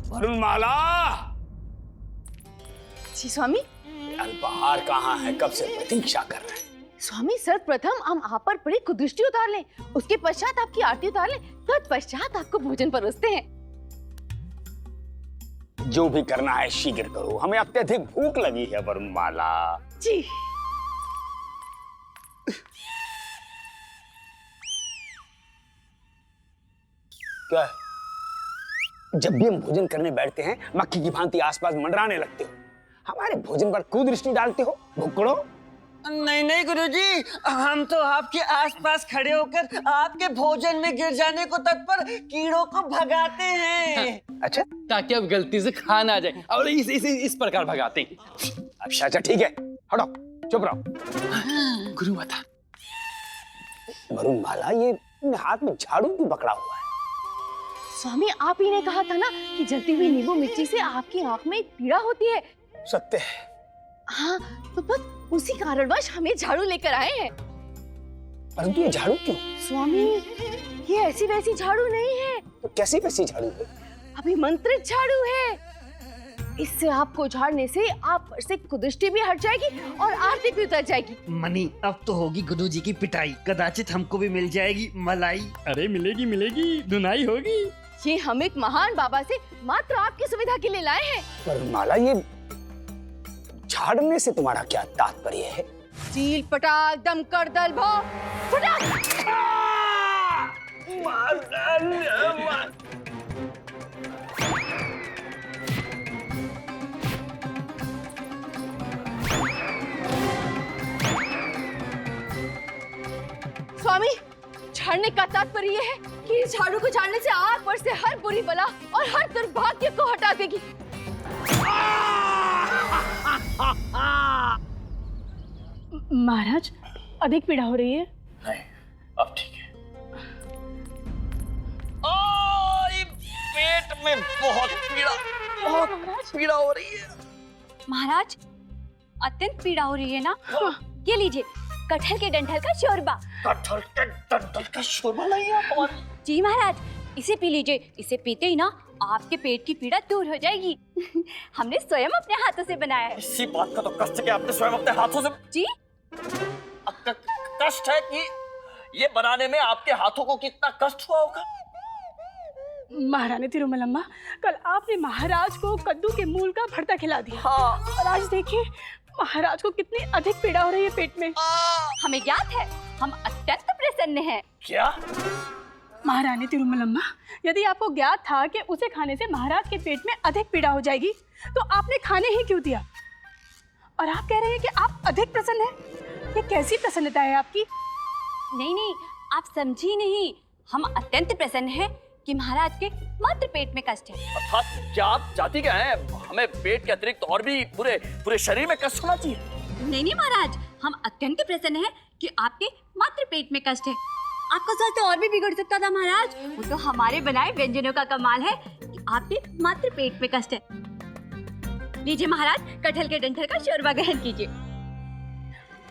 वरुणमाला। जी स्वामी। अल्पाहार कहाँ है? कब से प्रतीक्षा कर रहे हैं। स्वामी सर्वप्रथम हम आप पर बड़ी कुदृष्टि उतार लें, उसके पश्चात आपकी आरती उतार लें, तत्पश्चात आपको भोजन परोसते हैं। जो भी करना है शीघ्र करो, हमें अत्यधिक भूख लगी है वरुणमाला। जी। क्या? जब भी हम भोजन करने बैठते हैं मक्खी की भांति आसपास मंडराने लगते हो, हमारे भोजन पर कुदृष्टि डालते हो। भुक्कड़ो। नहीं नहीं गुरुजी, हम तो आपके आसपास खड़े होकर आपके भोजन में गिर जाने को तत्पर कीड़ों को भगाते हैं। अच्छा, ताकि अब गलती से खा ना जाए, और इस प्रकार भगाते हैं। अच्छा अच्छा ठीक है, हटो, चुप रहो। गुरु माता। वरुणमाला, ये हाथ में झाड़ू क्यों पकड़ा हुआ है? स्वामी आप ही ने कहा था ना कि जलती हुई नींबू मिर्ची से आपकी आंख में पीड़ा होती है। सत्य है। हाँ, तो बस उसी कारणवश हमें झाड़ू लेकर आए हैं। परंतु ये झाड़ू क्यों? स्वामी, ये ऐसी वैसी झाड़ू नहीं है। तो कैसी वैसी झाड़ू है? अभिमंत्रित झाड़ू है। इससे आपको झाड़ने से आप पर से कुदृष्टि भी हट जाएगी और आरती भी उतर जाएगी। मनी, अब तो होगी गुरुजी की पिटाई, कदाचित हमको भी मिल जाएगी मलाई। अरे मिलेगी मिलेगी, धुनाई होगी। ये हम एक महान बाबा से मात्र आपकी सुविधा के लिए लाए हैं। वरुणमाला, ये झाड़ने से तुम्हारा क्या तात्पर्य है? चील पटाक दमकड़ दल भो फटाक। स्वामी, झाड़ने का तात्पर्य है कि इस झाड़ू को झाड़ने से आप पर से हर बुरी बला और हर दुर्भाग्य को हटा देगी। महाराज, अधिक पीड़ा हो रही है? नहीं, अब ठीक है। पेट में बहुत पीड़ा हो रही है। महाराज, अत्यंत पीड़ा हो रही है ना? ये लीजिए, कटहल के डंठल का शोरबा। कटहल के डंठल का शोरबा नहीं है? जी महाराज, इसे पी लीजिए। इसे पीते ही ना आपके पेट की पीड़ा दूर हो जाएगी। हमने स्वयं अपने हाथों से बनाया है। इसी बात का तो कष्ट है कि आपने स्वयं अपने हाथों से। जी? कष्ट है कि ये बनाने में आपके हाथों को कितना कष्ट हुआ होगा। महारानी तिरुमलम्मा, कल आपने महाराज को कद्दू के मूल का भरता खिला दिया। हाँ। और आज देखिए महाराज को कितनी अधिक पीड़ा हो रही है पेट में। हमें ज्ञात है, हम अत्यंत प्रसन्न हैं। क्या? महारानी तिरुमलम्मा, यदि आपको ज्ञात था कि उसे खाने से महाराज के पेट में अधिक पीड़ा हो जाएगी, तो आपने खाने ही क्यों दिया? और आप कह रहे हैं कि आप अधिक प्रसन्न हैं? ये कैसी प्रसन्नता है आपकी? नहीं, आप समझी नहीं। हम अत्यंत प्रसन्न हैं कि महाराज के मात्र पेट में कष्ट है। अर्थात क्या आप चाहती क्या है? हमें पेट के अतिरिक्त और भी पूरे शरीर में कष्ट होना चाहिए? नहीं महाराज, हम अत्यंत प्रसन्न हैं कि आपके मात्र पेट में कष्ट है। आपका स्वास्थ्य और भी बिगड़ सकता था महाराज। वो तो हमारे बनाए व्यंजनों का कमाल है कि आपके मात्र पेट में कष्ट है। लीजिए महाराज, कटहल के डंठल का शोरबा ग्रहण कीजिए।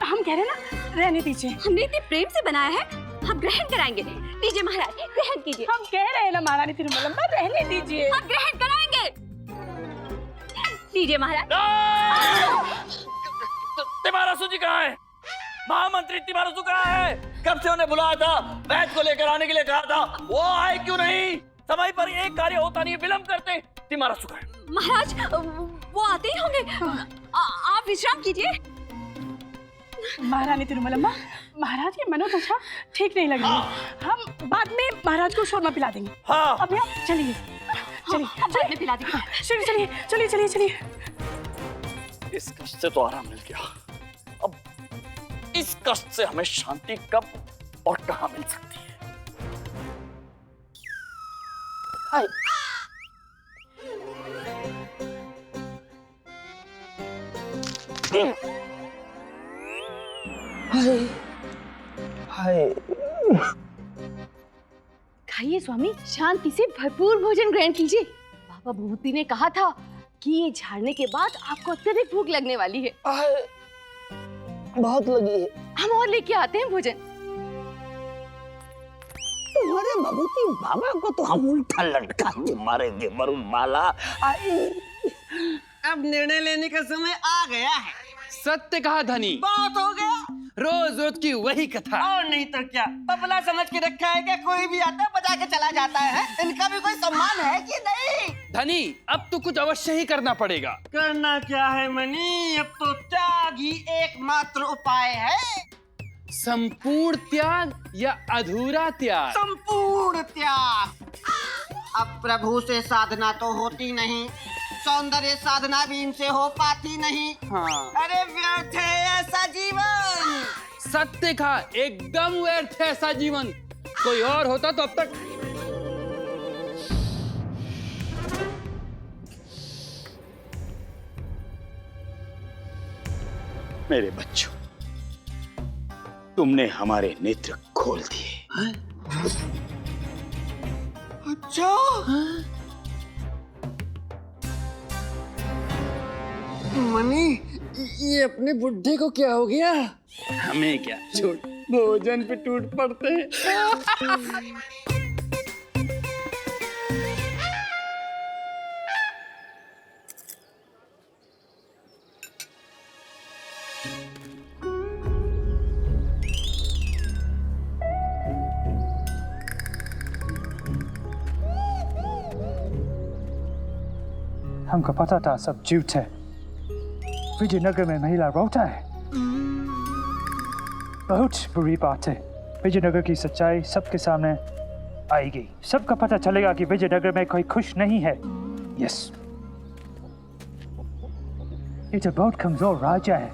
हम कह रहे हैं ना, रहने दीजिए। हमने इतने प्रेम से बनाया है, हम ग्रहण कराएंगे। लीजिए महाराज, ग्रहण कीजिए। हम कह रहे हैं ना महारानी तिरुमलम्मा, रहने दीजिए। हम ग्रहण कराएंगे। लीजिए महाराज। तिमारसु जी कहाँ है? महामंत्री तिमारसु कहाँ है? कब से उन्हें बुलाया था, वैद्य को लेकर आने के लिए कहा था, वो आए क्यों नहीं? समय पर एक कार्य होता नहीं, विलंब करते। तिमारसु कहाँ है? महाराज, वो आते ही होंगे। आप विश्राम कीजिए। महारानी तिरुमलम्मा, महाराज की मनोदशा ठीक नहीं लग रही। हम बाद में महाराज को शोरमा पिला देंगे। हाँ। अभी आप चलिए। हम बाद में पिला देंगे। चलिए। इस कष्ट से तो आराम मिल गया, अब इस कष्ट से हमें शांति कब और कहां मिल सकती है? हाय। हाय। खाइए स्वामी, शांति से भरपूर भोजन ग्रहण कीजिए। बाबा भूति ने कहा था कि ये झाड़ने के बाद आपको अत्यधिक भूख लगने वाली है। बहुत लगी है। हम और लेके आते हैं भोजन। तुम्हारे भभूति बाबा को तो हम उल्टा लटका के मारेंगे वरुण माला। अब निर्णय लेने का समय आ गया है। सत्य कहा धनी, बहुत हो गया। रोज रोज की वही कथा। और नहीं तो क्या, तबला समझ के रखा है क्या? कोई भी आता है बजा के चला जाता है। इनका भी कोई सम्मान है कि नहीं? धनी, अब तो कुछ अवश्य ही करना पड़ेगा। करना क्या है मनी? अब तो त्याग ही एकमात्र उपाय है। संपूर्ण त्याग या अधूरा त्याग? संपूर्ण त्याग। अब प्रभु से साधना तो होती नहीं, सौंदर्य साधना भी इनसे हो पाती नहीं। हाँ। अरे व्यर्थ है ऐसा जीवन। सत्य कहा, एकदम व्यर्थ है ऐसा जीवन। कोई और होता तो अब तक। मेरे बच्चों, तुमने हमारे नेत्र खोल दिए। अच्छा, मनी, ये अपने बुड्ढे को क्या हो गया? हमें क्या, छोड़, भोजन पे टूट पड़ते हैं। हमको पता था सब झूठ है। विजयनगर में महिला रोता है, बहुत बुरी बात है। विजयनगर की सच्चाई सबके सामने आएगी। सबको पता चलेगा कि विजयनगर में कोई खुश नहीं है। यस, ये तो बहुत कमजोर राजा है,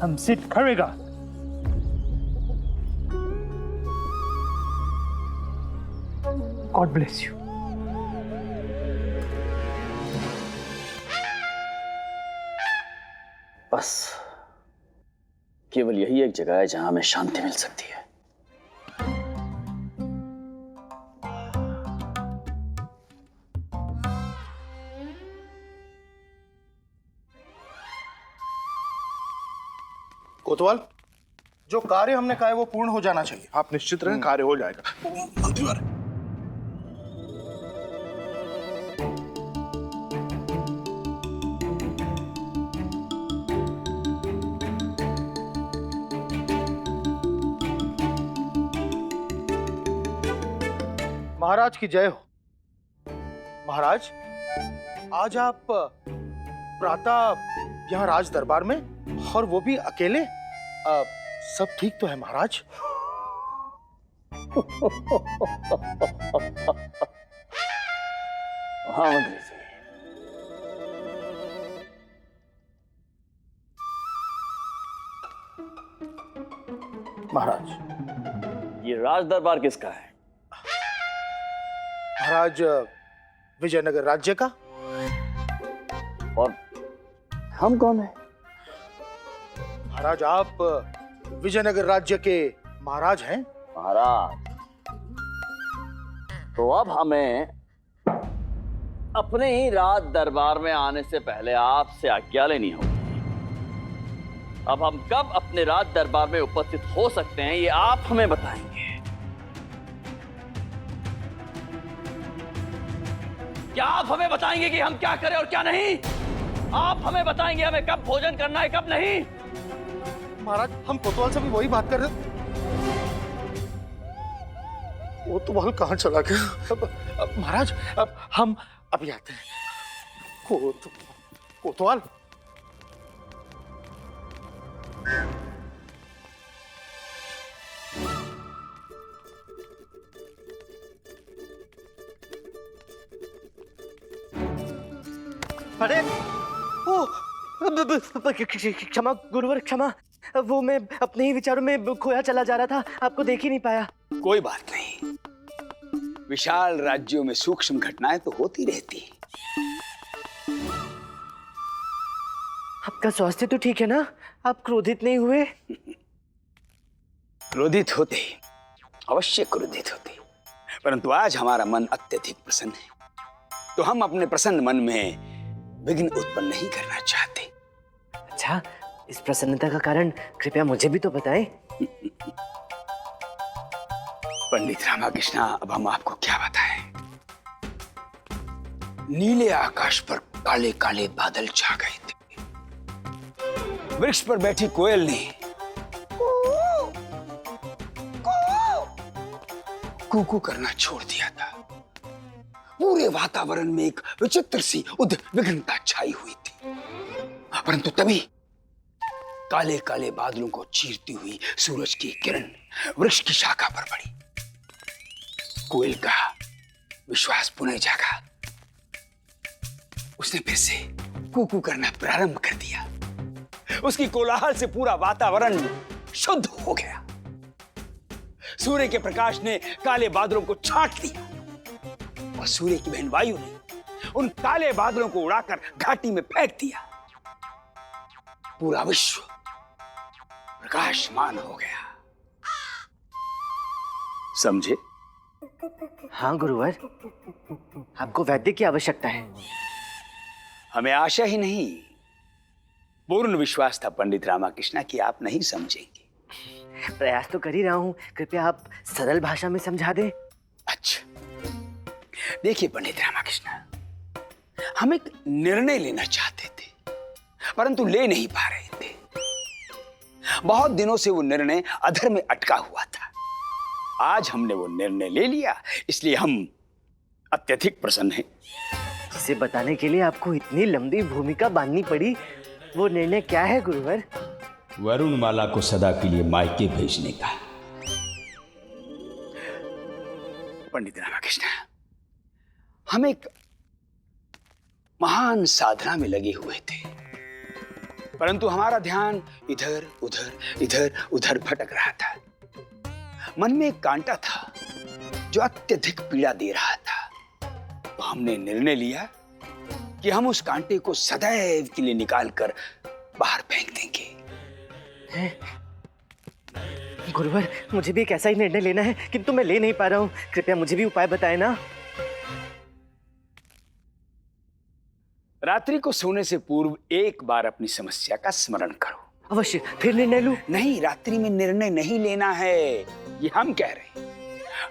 हम सिद्ध करेगा। God bless you. बस केवल यही एक जगह है जहां हमें शांति मिल सकती है। कोतवाल, जो कार्य हमने कहा है वो पूर्ण हो जाना चाहिए। आप निश्चित रहें, कार्य हो जाएगा। महाराज की जय हो। महाराज, आज आप प्रातः यहाँ राज दरबार में, और वो भी अकेले। सब ठीक तो है महाराज? हाँ मंत्री जी। महाराज, ये राज दरबार किसका है? महाराज, विजयनगर राज्य का। और हम कौन है? महाराज, आप विजयनगर राज्य के महाराज हैं। महाराज, तो अब हमें अपने ही राज दरबार में आने से पहले आपसे आज्ञा लेनी होगी। अब हम कब अपने राज दरबार में उपस्थित हो सकते हैं, ये आप हमें बताएंगे। क्या आप हमें बताएंगे कि हम क्या करें और क्या नहीं? आप हमें बताएंगे हमें कब भोजन करना है, कब नहीं? महाराज, हम कोतवाल से भी वही बात कर रहे। वो तो वहां कहाँ चला गया? महाराज, अब हम अभी आते हैं। कोतवाल, अरे ओ, क्षमा गुरुवर, क्षमा। वो मैं अपने ही विचारों में खोया चला जा रहा था, आपको देख ही नहीं पाया। कोई बात नहीं, विशाल राज्यों में सूक्ष्म घटनाएं तो होती रहती हैं। आपका स्वास्थ्य तो ठीक है ना? आप क्रोधित नहीं हुए? क्रोधित होते, अवश्य क्रोधित होते, परंतु आज हमारा मन अत्यधिक प्रसन्न है, तो हम अपने प्रसन्न मन में विघ्न उत्पन्न नहीं करना चाहते। अच्छा, इस प्रसन्नता का कारण कृपया मुझे भी तो बताएं। पंडित रामाकृष्णा, अब हम आपको क्या बताएं? नीले आकाश पर काले काले बादल छा गए थे। वृक्ष पर बैठी कोयल ने कूकू करना छोड़ दिया था। पूरे वातावरण में एक विचित्र सी उद्विग्नता छाई हुई थी। परंतु तभी काले काले बादलों को चीरती हुई सूरज की किरण वृक्ष की शाखा पर पड़ी। कोयल का विश्वास पुनः जागा। उसने फिर से कूकू करना प्रारंभ कर दिया। उसकी कोलाहल से पूरा वातावरण शुद्ध हो गया। सूर्य के प्रकाश ने काले बादलों को छांट दिया और सूर्य की बहन वायु ने उन काले बादलों को उड़ाकर घाटी में फेंक दिया। पूरा विश्व प्रकाशमान हो गया। समझे? हाँ गुरुवर, आपको वैद्य की आवश्यकता है। हमें आशा ही नहीं, पूर्ण विश्वास था पंडित रामाकृष्णा कि आप नहीं समझेंगे। प्रयास तो कर ही रहा हूँ, कृपया आप सरल भाषा में समझा दें। अच्छा, देखिए पंडित रामाकृष्णा, हम एक निर्णय लेना चाहते थे परंतु ले नहीं पा रहे थे। बहुत दिनों से वो निर्णय अधर में अटका हुआ था। आज हमने वो निर्णय ले लिया, इसलिए हम अत्यधिक प्रसन्न हैं। इसे बताने के लिए आपको इतनी लंबी भूमिका बांधनी पड़ी। वो निर्णय क्या है गुरुवर? वरुणमाला को सदा के लिए मायके भेजने का। पंडित रामाकृष्ण, हम एक महान साधना में लगे हुए थे, परंतु हमारा ध्यान इधर उधर भटक रहा था। मन में एक कांटा था जो अत्यधिक पीड़ा दे रहा था। तो हमने निर्णय लिया कि हम उस कांटे को सदैव के लिए निकालकर बाहर फेंक देंगे। गुरुवर, मुझे भी एक ऐसा ही निर्णय लेना है, किंतु मैं ले नहीं पा रहा हूँ। कृपया मुझे भी उपाय बताएं ना। रात्रि को सोने से पूर्व एक बार अपनी समस्या का स्मरण करो। अवश्य, फिर निर्णय लूं? नहीं, रात्रि में निर्णय नहीं लेना है, ये हम कह रहे हैं।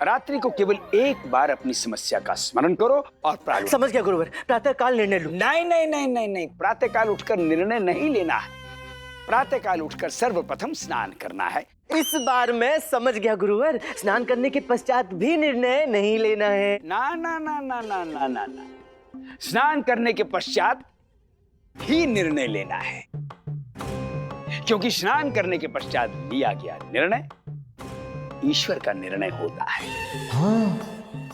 रात्रि को केवल एक बार अपनी समस्या का स्मरण करो और प्रारंभ। समझ गया गुरुवर, प्रातः काल निर्णय लूं। नहीं, प्रातः काल उठकर निर्णय नहीं लेना है। प्रातः काल उठकर सर्वप्रथम स्नान करना है। इस बार मैं समझ गया गुरुवर, स्नान करने के पश्चात भी निर्णय नहीं लेना है। ना, स्नान करने के पश्चात ही निर्णय लेना है, क्योंकि स्नान करने के पश्चात लिया गया निर्णय ईश्वर का निर्णय होता है। हाँ,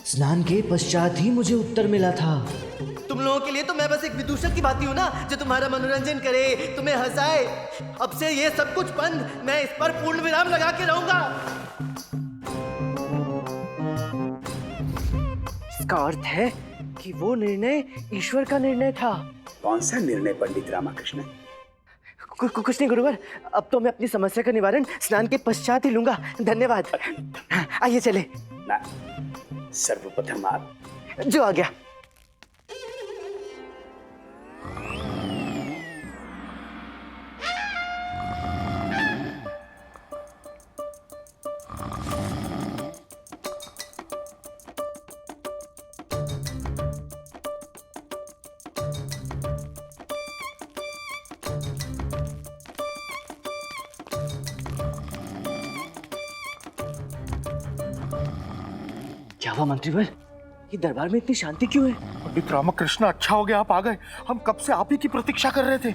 स्नान के पश्चात ही मुझे उत्तर मिला था। तुम लोगों के लिए तो मैं बस एक विदूषक की भांति हूँ ना, जो तुम्हारा मनोरंजन करे, तुम्हें हंसाए। अब से ये सब कुछ बंद, मैं इस पर पूर्ण विराम लगा के रहूंगा। इसका अर्थ है कि वो निर्णय ईश्वर का निर्णय था। कौन सा निर्णय पंडित रामाकृष्ण? कुछ नहीं गुरुवर, अब तो मैं अपनी समस्या का निवारण स्नान के पश्चात ही लूंगा। धन्यवाद। आइए चले। ना, सर्वप्रथम आप। जो आ गया। क्या हुआ मंत्रीवर, ये दरबार में इतनी शांति क्यों है? पंडित रामकृष्ण, अच्छा हो गया आप आ गए। हम कब से आप ही की प्रतीक्षा कर रहे थे।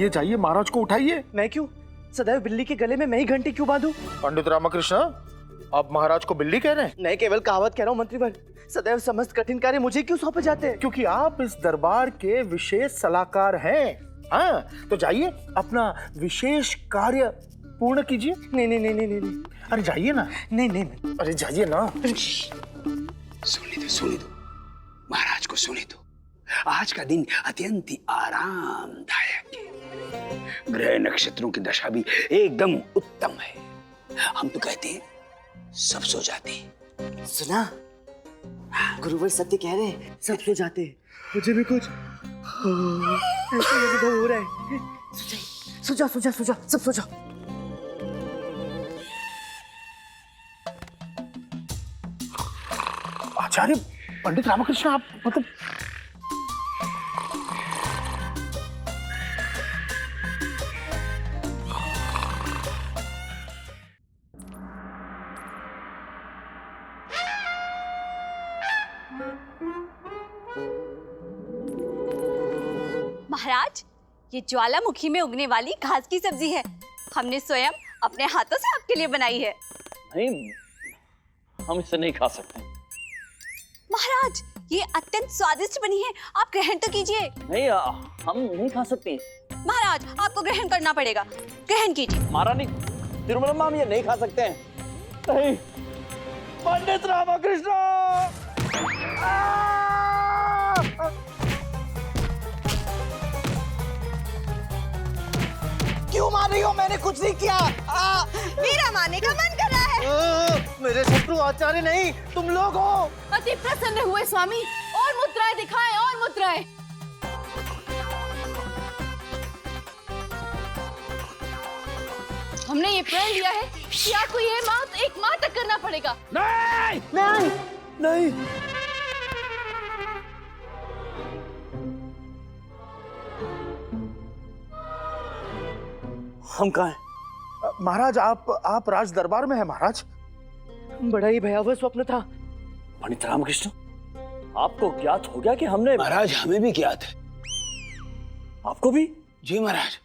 जाइए, महाराज को उठाइए। मैं क्यों? सदैव बिल्ली के गले में मैं ही घंटी क्यों बांधूं? पंडित रामकृष्ण, आप महाराज को बिल्ली कह रहे हैं? मैं केवल कहावत कह रहा हूँ मंत्रीवर। सदैव समस्त कठिन कार्य मुझे क्यों सौंपे जाते हैं? क्योंकि आप इस दरबार के विशेष सलाहकार हैं। हाँ, तो जाइए, अपना विशेष कार्य पूर्ण कीजिए। नहीं। अरे जाइए ना। नहीं। अरे जाइए ना। सोने दो, महाराज को सोने दो। आज का दिन अत्यंत ही आरामदायक है। ग्रह नक्षत्रों की दशा भी एकदम उत्तम है। हम तो कहते हैं सब सो जाते हैं। सुना, गुरुवर सत्य कह रहे हैं, सब सो जाते हैं। मुझे भी कुछ ऐसा अनुभव हो रहा है। सो जाओ, सब सो जाओ। आचार्य पंडित रामकृष्ण, आप मतलब महाराज, ये ज्वालामुखी में उगने वाली घास की सब्जी है। हमने स्वयं अपने हाथों से आपके लिए बनाई है। नहीं, हम इसे नहीं खा सकते। महाराज, ये अत्यंत स्वादिष्ट बनी है, आप ग्रहण तो कीजिए। नहीं, हम नहीं खा सकते। महाराज, आपको ग्रहण करना पड़ेगा, ग्रहण कीजिए। महारानी तिरुमलम्मा, हम ये नहीं खा सकते हैं। नहीं, पंडित रामकृष्ण! क्यों मार रही हो? मैंने कुछ नहीं किया। मेरा मारने का मन कर रहा है। मेरे शत्रु आचार्य नहीं, तुम लोग हो। अति प्रसन्न हुए स्वामी, और मुद्राएं दिखाएं, और मुद्राएं। हमने ये प्रण लिया है कि आपको ये मात एक माह तक करना पड़ेगा। नहीं नहीं नहीं। हम कहाँ हैं? महाराज, आप राज दरबार में हैं महाराज। बड़ा ही भयावह स्वप्न था। पंडित रामकृष्ण, आपको ज्ञात हो गया कि हमने? महाराज, हमें भी ज्ञात है। आपको भी? जी महाराज,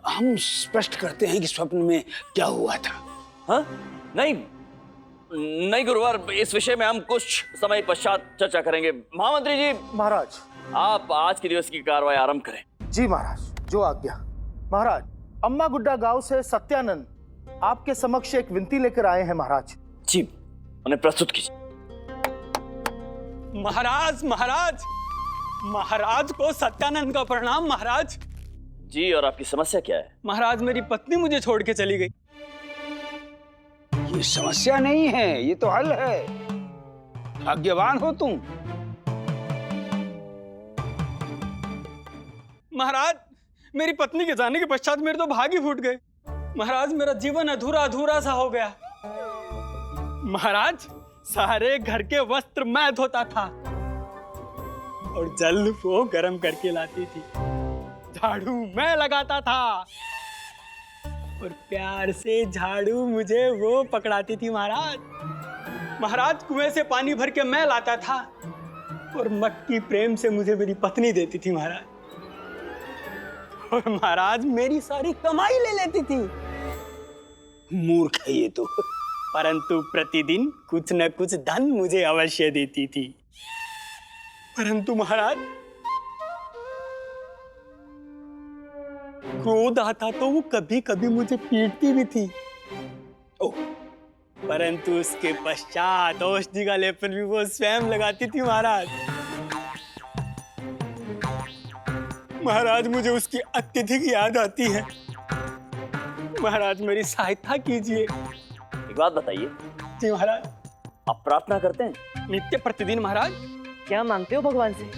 हम स्पष्ट करते हैं कि स्वप्न में क्या हुआ था। हाँ? नहीं नहीं गुरुवार, इस विषय में हम कुछ समय पश्चात चर्चा करेंगे। महामंत्री जी, महाराज, आप आज के दिवस की कार्रवाई आरंभ करें। जी महाराज, जो आज्ञा। महाराज, अम्मा गुड्डा गांव से सत्यानंद आपके समक्ष एक विनती लेकर आए हैं महाराज। जी, उन्हें प्रस्तुत कीजिए। महाराज, महाराज, महाराज को सत्यानंद का प्रणाम। महाराज जी, और आपकी समस्या क्या है? महाराज, मेरी पत्नी मुझे छोड़ के चली गई। ये समस्या नहीं है, ये तो हल है। भाग्यवान हो तुम। महाराज, मेरी पत्नी के जाने के पश्चात मेरे तो भाग ही फूट गए। महाराज, मेरा जीवन अधूरा अधूरा सा हो गया। महाराज, सारे घर के वस्त्र मैं धोता था और जल वो गर्म करके लाती थी। झाड़ू मैं लगाता था और प्यार से झाड़ू मुझे वो पकड़ाती थी। महाराज, कुएं से पानी भर के मैं लाता था और मटकी प्रेम से मुझे मेरी पत्नी देती थी। महाराज, और महाराज मेरी सारी कमाई ले लेती थी। मूर्ख है ये तो। परंतु प्रतिदिन कुछ न कुछ धन मुझे अवश्य देती थी। परंतु महाराज, क्रोध आता तो वो कभी कभी मुझे पीटती भी थी। ओह, परंतु उसके पश्चात औषधि का लेपन भी वो स्वयं लगाती थी। महाराज, मुझे उसकी अत्यधिक याद आती है। महाराज, मेरी सहायता कीजिए। एक बात बताइए। जी महाराज। आप प्रार्थना करते हैं? नित्य प्रतिदिन महाराज। क्या मांगते हो भगवान से?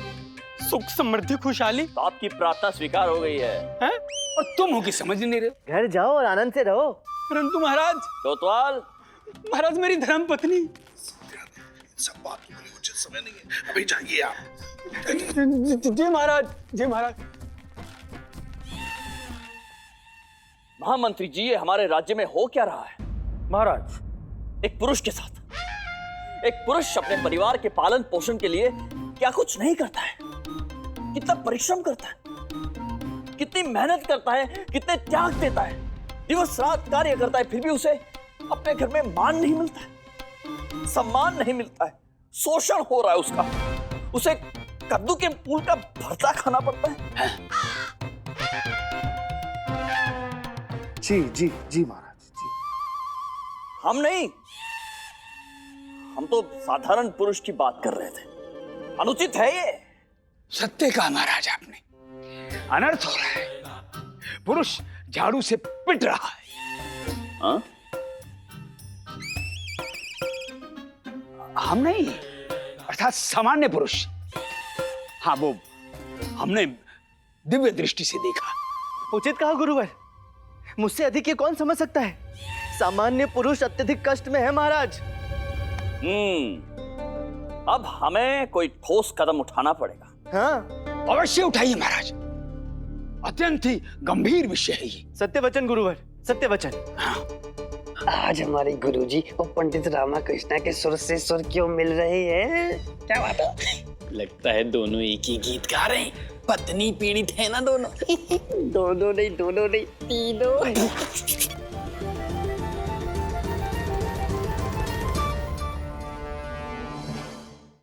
सुख, समृद्धि, खुशहाली। तो आपकी प्रार्थना स्वीकार हो गई है। हैं? और तुम हो कि समझ नहीं रहे। घर जाओ और आनंद से रहो। परंतु महाराज, कोतवाल, महाराज मेरी धर्म पत्नी। सब बात के लिए उचित समय नहीं है, अभी जाइए आप। जी महाराज, जी महाराज। महामंत्री जी, ये हमारे राज्य में हो क्या रहा है? महाराज, एक पुरुष के साथ एक पुरुष अपने परिवार के पालन पोषण के लिए क्या कुछ नहीं करता है? कितना परिश्रम करता है, कितनी मेहनत करता है, कितने त्याग देता है, दिवस रात कार्य करता है, फिर भी उसे अपने घर में मान नहीं मिलता है, सम्मान नहीं मिलता है, शोषण हो रहा है उसका। उसे कद्दू के फूल का भरता खाना पड़ता है। जी जी जी महाराज जी। हम नहीं, हम तो साधारण पुरुष की बात कर रहे थे। अनुचित है ये। सत्य कहा महाराज आपने। अनर्थ हो रहा है। पुरुष झाड़ू से पिट रहा है। हाँ? हम नहीं, अर्थात सामान्य पुरुष। हाँ, वो हमने दिव्य दृष्टि से देखा। उचित कहा गुरुवर, मुझसे अधिक ये कौन समझ सकता है? सामान्य पुरुष अत्यधिक कष्ट में है महाराज। अब हमें कोई ठोस कदम उठाना पड़ेगा। हाँ, अवश्य उठाइए महाराज, अत्यंत ही गंभीर विषय है ये। सत्य वचन गुरुवर, सत्य वचन। आज हमारे गुरुजी और पंडित रामाकृष्णा के सुर से सुर क्यों मिल रहे हैं? क्या बात है? लगता है दोनों एक ही गीत गा रहे हैं। पत्नी पीड़ित है ना दोनों। दोनों नहीं, तीनों।